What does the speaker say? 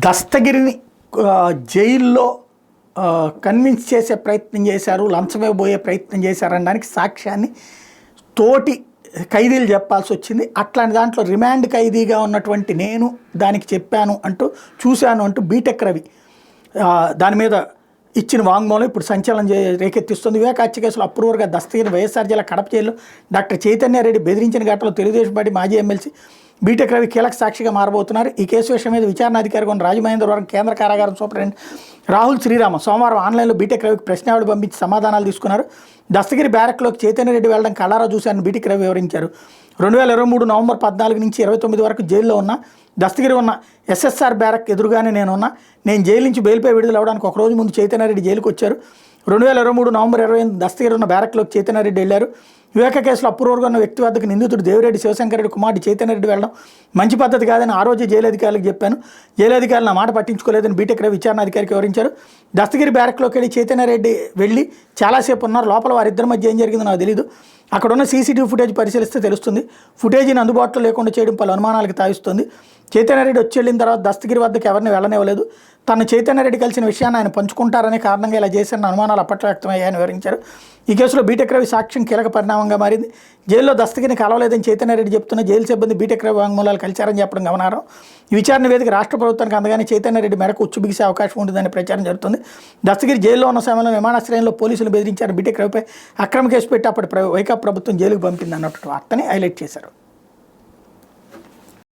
దస్తగిరిని జైల్లో కన్విన్స్ చేసే ప్రయత్నం చేశారు, లంచం ఇవ్వబోయే ప్రయత్నం చేశారనడానికి సాక్ష్యాన్ని తోటి ఖైదీలు చెప్పాల్సి వచ్చింది. అట్లాంటి దాంట్లో రిమాండ్ ఖైదీగా ఉన్నటువంటి నేను దానికి చెప్పాను అంటూ చూశాను అంటూ బీటెక్ రవి దాని మీద ఇచ్చిన వాంగ్మూలం ఇప్పుడు సంచలనం రేకెత్తిస్తుంది. వివేక హత్య కేసులో అప్రూవర్గా దస్తగిరి వైఎస్ఆర్ జిల్లా కడప జైల్లో డాక్టర్ చైతన్యారెడ్డి బెదిరించిన ఘటనలో తెలుగుదేశం పార్టీ మాజీ ఎమ్మెల్సీ బీటెక్ రవి కీలక సాక్షిగా మారబోతున్నారు. ఈ కేసు విషయం మీద విచారణాధికారిగా ఉన్న రాజమహేంద్రవరం కేంద్ర కారాగారం సూపరింటెండెంట్ రాహుల్ శ్రీరామ సోమవారం ఆన్లైన్లో బీటెక్ రవికి ప్రశ్నావళి పంపించి సమాధానాలు తీసుకున్నారు. దస్తగిరి బ్యారక్లోకి చైతన్యరెడ్డి వెళ్ళడం కళ్ళారా చూశారని బీటెక్ రవి వివరించారు. 2023 నవంబర్ 14 నుంచి 29 వరకు జైల్లో ఉన్న దస్తగిరి ఉన్న ఎస్ఎస్ఆర్ బ్యారక్ ఎదురుగానే నేను జైలు నుంచి బెయిల్పై విడుదల అవడానికి ఒకరోజు ముందు చైతన్యరెడ్డి జైలుకు వచ్చారు. 2023 నవంబర్ 28 దస్తగిరి ఉన్న బ్యారక్లోకి చైతన్యరెడ్డి వెళ్ళారు. వివేక కేసులో అప్రూవర్గా ఉన్న వ్యక్తి వద్దకు నిందితుడు దేవిరెడ్డి శివశంకరెడ్డి కుమారుడు చైతన్యరెడ్డి వెళ్ళడం మంచి పద్ధతి కాదని ఆ రోజే జైలు అధికారులకు చెప్పాను. జైలు అధికారులు నా మాట పట్టించుకోలేదని బీటెక్ రవి విచారణాధికారికి వివరించారు. దస్తగిరి బ్యారక్లోకి వెళ్ళి చైతన్యరెడ్డి వెళ్ళి చాలాసేపు ఉన్నారు. లోపల వారిద్దరి మధ్య ఏం జరిగిందో నాకు తెలియదు. అక్కడ ఉన్న సీసీటీవీ ఫుటేజ్ పరిశీలిస్తే తెలుస్తుంది. ఫుటేజీని అందుబాటులో లేకుండా చేయడం పలు అనుమానాలకు తావిస్తుంది. చైతన్యరెడ్డి వచ్చి వెళ్ళిన తర్వాత దస్తగిరి వద్దకు ఎవరిని వెళ్ళనివ్వలేదు. తను చైతన్యరెడ్డి కలిసిన విషయాన్ని ఆయన పంచుకుంటారనే కారణంగా ఇలా చేసిన అనుమానాలు అప్పట్లో వ్యక్తమయ్యాయని వివరించారు. ఈ కేసులో బీటెక్ రవి సాక్ష్యం కీలక పరిణామంగా మారింది. జైల్లో దస్తగిరిని కలవలేదని చైతన్యరెడ్డి చెప్తున్న జైలు సిబ్బంది బీటెక్ రవి వాంగ్మూలాలు కలిశారని చెప్పడం గమనార్హం. ఈ విచారణ వేదిక రాష్ట్ర ప్రభుత్వానికి అందగానే చైతన్యరెడ్డి మేరకు ఉచ్చు బిగిసే అవకాశం ఉంటుందని ప్రచారం జరుగుతుంది. దస్తగిరి జైల్లో ఉన్న సమయంలో విమానాశ్రయంలో పోలీసులు బెదిరించారు. బీటెక్ రవిపై అక్రమ కేసు పెట్టి అప్పటి వైకాపా ప్రభుత్వం జైలుకు పంపింది అన్నట్టు వార్తని హైలైట్ చేశారు.